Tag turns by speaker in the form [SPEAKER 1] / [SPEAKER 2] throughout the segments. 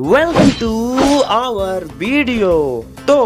[SPEAKER 1] Welcome to our video. तो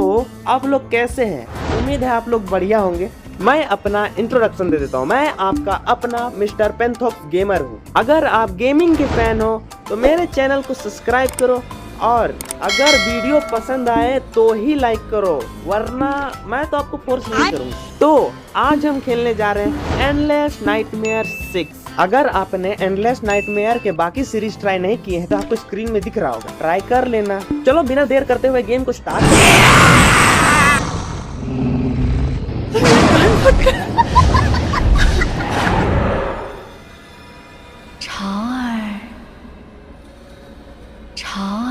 [SPEAKER 1] आप लोग कैसे हैं? उम्मीद है आप लोग बढ़िया होंगे। मैं अपना इंट्रोडक्शन दे देता हूँ। मैं आपका अपना मिस्टर पेंथॉक्स गेमर हूँ। अगर आप गेमिंग के फैन हो तो मेरे चैनल को सब्सक्राइब करो और अगर वीडियो पसंद आए तो ही लाइक करो, वरना मैं तो आपको फोर्स नहीं करूँगा। तो आज हम खेलने जा रहे हैं एंडलेस नाइटमेयर 6। अगर आपने एंडलेस नाइटमेयर के बाकी सीरीज ट्राई नहीं किए हैं तो आपको स्क्रीन में दिख रहा होगा, ट्राई कर लेना। चलो बिना देर करते हुए गेम को स्टार्ट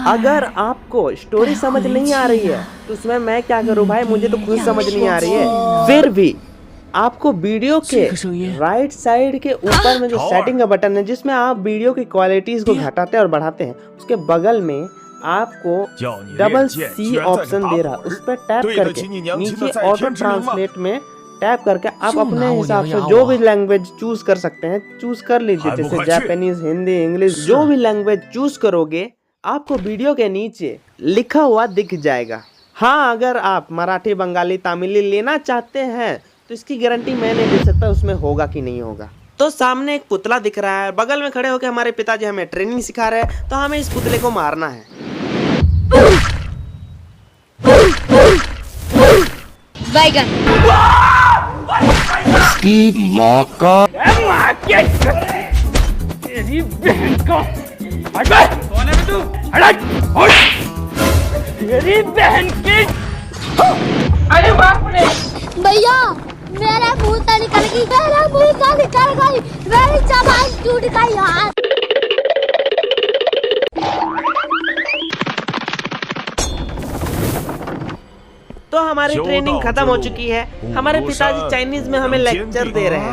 [SPEAKER 1] अगर आपको स्टोरी समझ नहीं आ रही है तो उसमें मैं क्या करूं भाई, मुझे तो खुद समझ नहीं आ रही है। फिर भी आपको वीडियो के राइट साइड के ऊपर में जो सेटिंग का बटन है जिसमें आप वीडियो की क्वालिटीज को घटाते और बढ़ाते हैं, उसके बगल में आपको डबल सी ऑप्शन दे रहा है, उस पर टैप करके नीचे ऑटो ट्रांसलेट में टैप करके आप अपने हिसाब से जो भी लैंग्वेज चूज कर सकते हैं, चूज कर लीजिए। जैसे जापानीज, हिंदी, इंग्लिश, जो भी लैंग्वेज चूज करोगे आपको वीडियो के नीचे लिखा हुआ दिख जाएगा। हाँ, अगर आप मराठी, बंगाली, तमिली लेना चाहते हैं तो इसकी गारंटी मैं नहीं दे सकता उसमें होगा कि नहीं होगा। तो सामने एक पुतला दिख रहा है, बगल में खड़े होकर हमारे पिताजी हमें ट्रेनिंग सिखा रहे हैं, तो हमें इस पुतले को मारना है।
[SPEAKER 2] बैगन
[SPEAKER 3] की माँ का
[SPEAKER 4] तेरी बहन को कौन है तू? तेरी बहन की अरे बाप रे
[SPEAKER 2] भैया, मेरा मुंह से निकल गई, मेरा मुंह से निकल गई, मेरी जबान टूट गई यार।
[SPEAKER 1] तो हमारी ट्रेनिंग खत्म हो चुकी है। हमारे पिताजी चाइनीज में हमें लेक्चर दे रहे हैं।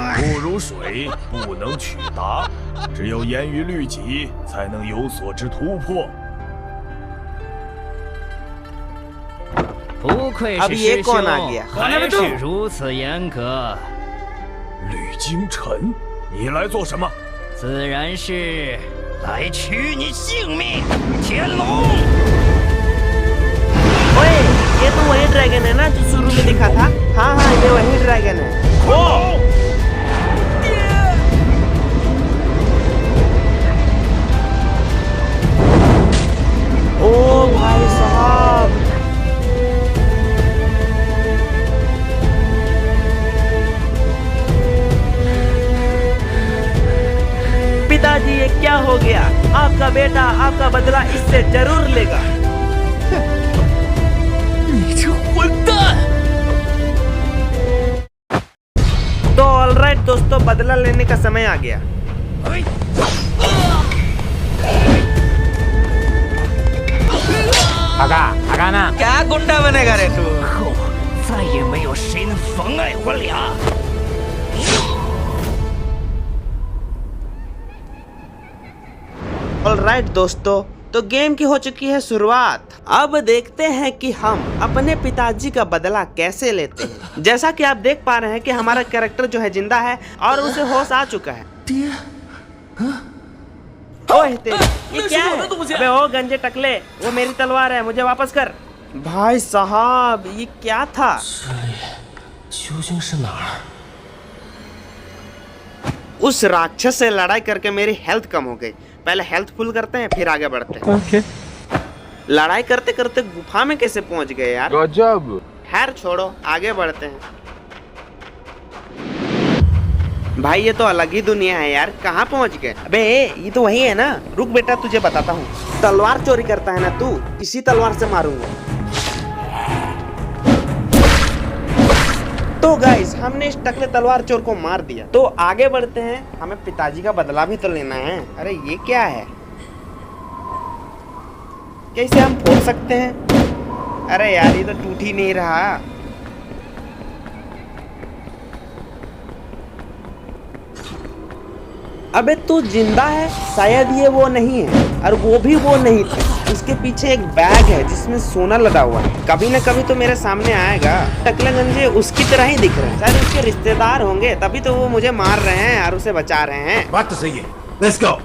[SPEAKER 1] अब ये कौन आ गया? ओए, ये तो वही ड्रैगन है ना जो शुरू में दिखा था? हाँ हाँ, ये वही ड्रैगन है। ओ भाई साहब, पिताजी ये क्या हो गया? आपका बेटा आपका बदला इससे जरूर लेगा। तो ऑलराइट दोस्तों, बदला लेने का समय आ गया।
[SPEAKER 4] आगा ना
[SPEAKER 1] क्या गुंडा बनेगा रे तू? ऑलराइट दोस्तों, तो गेम की हो चुकी है शुरुआत। अब देखते हैं कि हम अपने पिताजी का बदला कैसे लेते हैं। जैसा कि आप देख पा रहे हैं कि हमारा कैरेक्टर जो है जिंदा है और उसे होश आ चुका है। ओए ये क्या है? अबे ओ गंजे टकले, वो मेरी तलवार है, मुझे वापस कर। भाई साहब, ये क्या था? उस राक्षस से लड़ाई करके मेरी हेल्थ कम हो गई। पहले हेल्थ फुल करते हैं फिर आगे बढ़ते हैं।
[SPEAKER 4] ओके।
[SPEAKER 1] लड़ाई करते करते गुफा में कैसे पहुंच गए यार?
[SPEAKER 3] गजब।
[SPEAKER 1] खैर छोड़ो, आगे बढ़ते हैं। भाई ये तो अलग ही दुनिया है यार, कहाँ पहुंच गए? अबे ये तो वही है ना। रुक बेटा, तुझे बताता हूँ। तलवार चोरी करता है ना तू, इसी तलवार से मारूंगा। तो गाइस, हमने इस टकले तलवार चोर को मार दिया। तो आगे बढ़ते हैं, हमें पिताजी का बदला भी तो लेना है। अरे ये क्या है? कैसे हम फोड़ सकते हैं? अरे यार, ये तो टूट ही नहीं रहा। अबे तू जिंदा है? शायद ये वो नहीं है, और वो भी वो नहीं था। उसके पीछे एक बैग है जिसमें सोना लदा हुआ है। कभी न कभी तो मेरे सामने आएगा। टकले गंजे उसकी तरह ही दिख रहे हैं, शायद उसके रिश्तेदार होंगे, तभी तो वो मुझे मार रहे हैं और उसे बचा रहे हैं।
[SPEAKER 3] बात तो सही है। Let's go.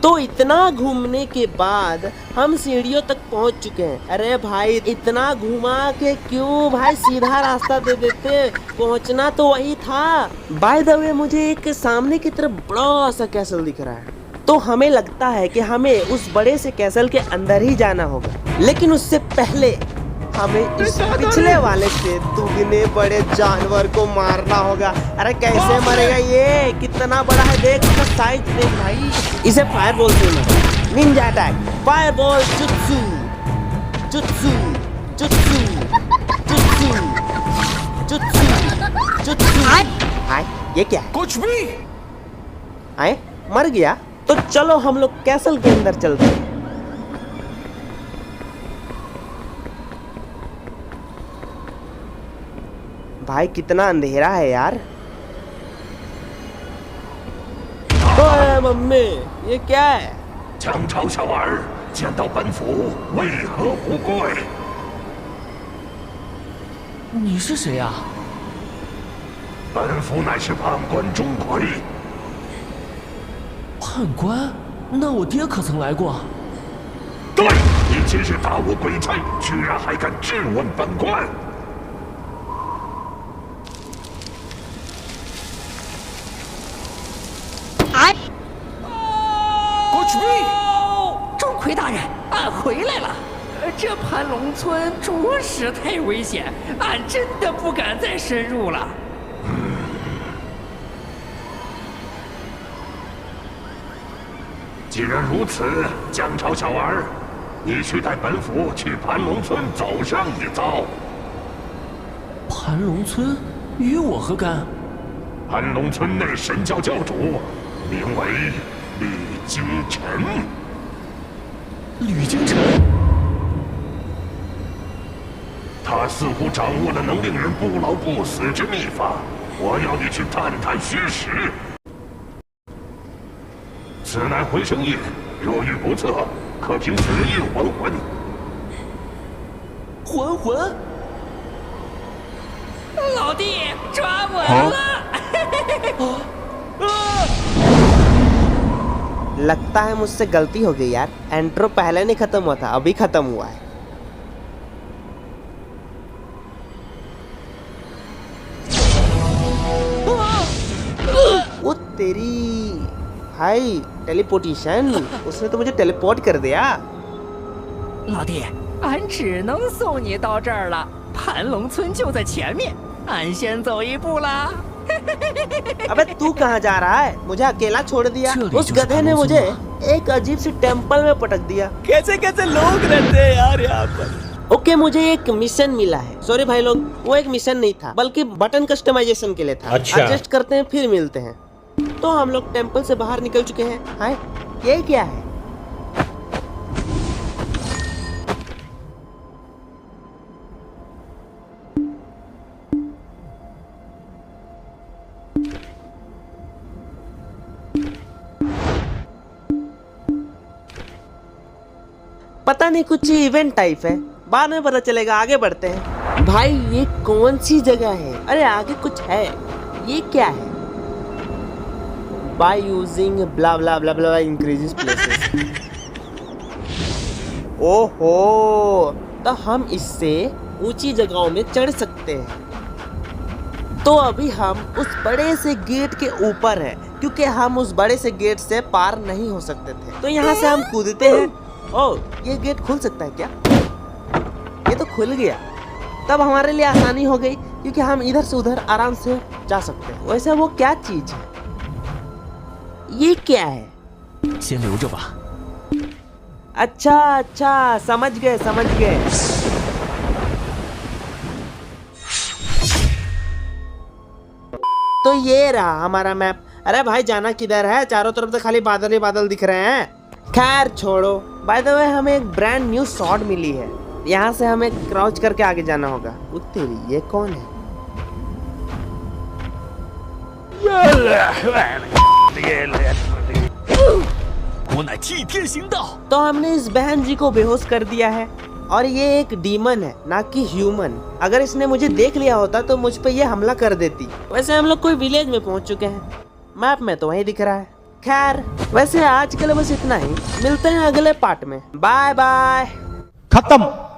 [SPEAKER 1] तो इतना घूमने के बाद हम सीढ़ियों तक पहुंच चुके हैं। अरे भाई इतना घुमा के क्यों भाई, सीधा रास्ता दे देते, पहुंचना तो वही था। बाय द वे मुझे एक सामने की तरफ बड़ा सा कैसल दिख रहा है, तो हमें लगता है कि हमें उस बड़े से कैसल के अंदर ही जाना होगा, लेकिन उससे पहले हमें इस पिछले वाले से दुगने बड़े जानवर को मारना होगा। अरे कैसे मरेगा ये, कितना बड़ा है देख, उसका साइज देख भाई। इसे फायर बॉल से मारो, निंजा अटैक, फायर बॉल, जुत्सु जुत्सु जुत्सु जुत्सु जुत्सु जुत्सु। हाय ये क्या है?
[SPEAKER 4] कुछ भी।
[SPEAKER 1] आए मर गया? तो चलो हम लोग कैसल के अंदर चलते हैं। भाई कितना अंधेरा है यार। ओए मम्मी ये क्या है?
[SPEAKER 3] 姜朝小儿见到本府为何不跪？
[SPEAKER 4] 你是谁呀？
[SPEAKER 3] 本府乃是判官钟馗。
[SPEAKER 4] 判官？那我爹可曾来过？
[SPEAKER 3] 对，你今日大误归差，居然还敢质问本官！
[SPEAKER 4] 钟馗大人，俺回来了。这盘龙村着实太危险，俺真的不敢再深入了。
[SPEAKER 3] 既然如此，姜朝小儿，你去带本府去盘龙村走上一遭。
[SPEAKER 4] 盘龙村与我何干？
[SPEAKER 3] 盘龙村内神教教主名为吕京晨。
[SPEAKER 4] 吕京晨，
[SPEAKER 3] 他似乎掌握了能令人不老不死之秘法，我要你去探探虚实。此乃回声印，若遇不测，可凭此印还魂。
[SPEAKER 4] 还魂？老弟抓稳了！लगता
[SPEAKER 1] है मुझसे गलती हो गई यार, एंट्रो पहले नहीं खत्म हुआ था, अभी खत्म हुआ है। वो तेरी भाई टेलीपोर्टेशन, उसने तो मुझे टेलीपोर्ट कर दिया।
[SPEAKER 4] 老弟，俺只能送你到这儿了，盘龙村就在前面，俺先走一步啦。
[SPEAKER 1] अबे तू कहाँ जा रहा है? मुझे अकेला छोड़ दिया।
[SPEAKER 4] चलो,
[SPEAKER 1] उस
[SPEAKER 4] जो
[SPEAKER 1] गधे ने
[SPEAKER 4] समझ
[SPEAKER 1] मुझे
[SPEAKER 4] में।
[SPEAKER 1] एक अजीब सी टेंपल में पटक दिया। कैसे कैसे लोग रहते हैं यार यहाँ पर। ओके मुझे एक मिशन मिला है। सॉरी भाई लोग, वो एक मिशन नहीं था बल्कि बटन कस्टमाइजेशन के लिए था।
[SPEAKER 3] अच्छा।
[SPEAKER 1] एडजस्ट करते हैं फिर मिलते हैं। तो हम लोग टेंपल से बाहर निकल चुके हैं। हाय ये क्या है? पता नहीं कुछ इवेंट टाइप है, बाद में पता चलेगा। आगे बढ़ते हैं। भाई ये कौन सी जगह है? अरे आगे कुछ है, ये क्या है? By using blah blah blah blah increases places. ओहो, तो हम इससे ऊंची जगहों में चढ़ सकते हैं। तो अभी हम उस बड़े से गेट के ऊपर हैं, क्योंकि हम उस बड़े से गेट से पार नहीं हो सकते थे। तो यहाँ से हम कूदते हैं। ओह ये गेट खुल सकता है क्या? ये तो खुल गया। तब हमारे लिए आसानी हो गई, क्योंकि हम इधर से उधर आराम से जा सकते हैं। वैसे वो क्या चीज है? ये क्या है?
[SPEAKER 4] 先留着吧。
[SPEAKER 1] अच्छा अच्छा समझ गए समझ गए। तो ये रहा हमारा मैप। अरे भाई जाना किधर है? चारों तरफ तो खाली बादल ही बादल दिख रहे हैं। खैर छोड़ो। बाय द वे हमें एक ब्रांड न्यू शॉट मिली है। यहाँ से हमें क्राउच करके आगे जाना होगा। तेरी ये कौन है? तो हमने इस बहन जी को बेहोश कर दिया है, और ये एक डीमन है ना कि ह्यूमन। अगर इसने मुझे देख लिया होता तो मुझ पे ये हमला कर देती। वैसे हम लोग कोई विलेज में पहुंच चुके हैं। मैप में तो वही दिख रहा है। खैर वैसे आज के लिए बस इतना ही, मिलते हैं अगले पार्ट में। Bye bye.
[SPEAKER 5] खत्म।